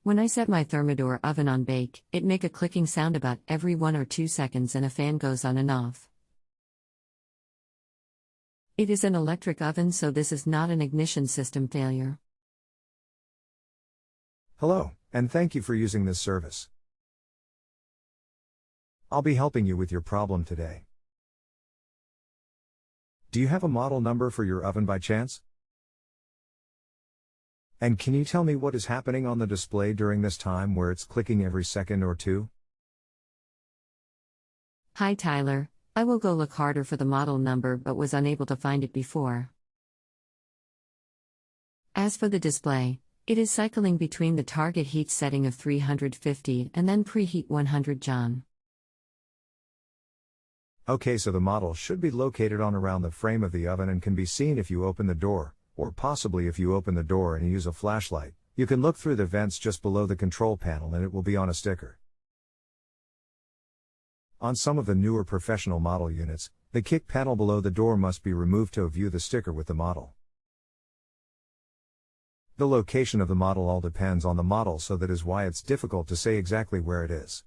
When I set my Thermador oven on bake, it make a clicking sound about every 1 or 2 seconds and a fan goes on and off. It is an electric oven, so this is not an ignition system failure. Hello, and thank you for using this service. I'll be helping you with your problem today. Do you have a model number for your oven by chance? And can you tell me what is happening on the display during this time where it's clicking every second or two? Hi Tyler, I will go look harder for the model number but was unable to find it before. As for the display, it is cycling between the target heat setting of 350 and then preheat 100 John. Okay, so the model should be located on around the frame of the oven and can be seen if you open the door, or possibly if you open the door and use a flashlight, you can look through the vents just below the control panel and it will be on a sticker. On some of the newer professional model units, the kick panel below the door must be removed to view the sticker with the model. The location of the model all depends on the model, so that is why it's difficult to say exactly where it is.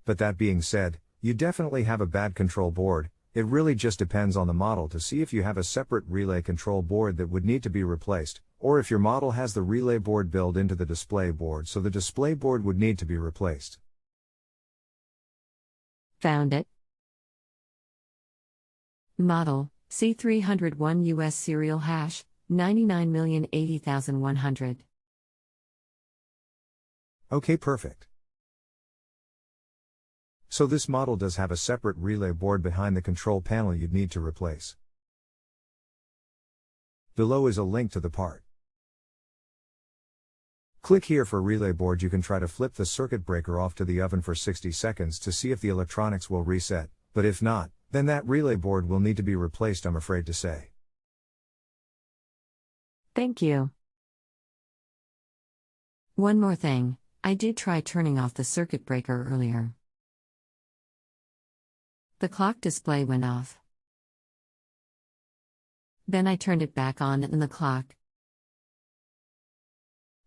But that being said, you definitely have a bad control board. It really just depends on the model to see if you have a separate relay control board that would need to be replaced, or if your model has the relay board built into the display board, so the display board would need to be replaced. Found it. Model, C301 US serial hash, 99,080,100. Okay, perfect. So this model does have a separate relay board behind the control panel you'd need to replace. Below is a link to the part. Click here for relay board. You can try to flip the circuit breaker off to the oven for 60 seconds to see if the electronics will reset, but if not, then that relay board will need to be replaced, I'm afraid to say. Thank you. One more thing, I did try turning off the circuit breaker earlier. The clock display went off. Then I turned it back on and the clock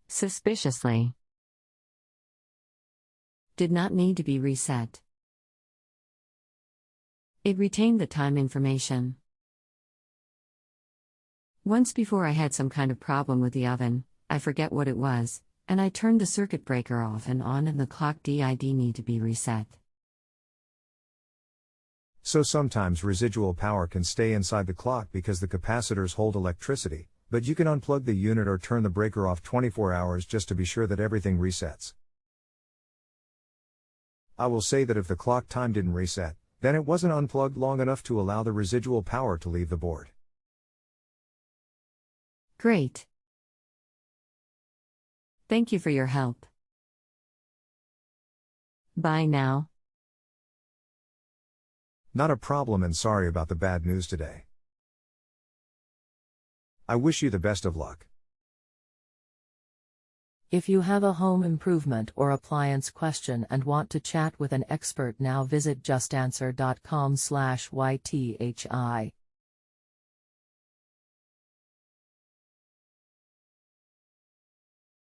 suspiciously did not need to be reset. It retained the time information. Once before I had some kind of problem with the oven, I forget what it was, and I turned the circuit breaker off and on and the clock did need to be reset. So sometimes residual power can stay inside the clock because the capacitors hold electricity, but you can unplug the unit or turn the breaker off 24 hours just to be sure that everything resets. I will say that if the clock time didn't reset, then it wasn't unplugged long enough to allow the residual power to leave the board. Great. Thank you for your help. Bye now. Not a problem, and sorry about the bad news today. I wish you the best of luck. If you have a home improvement or appliance question and want to chat with an expert now, visit justanswer.com/ythi.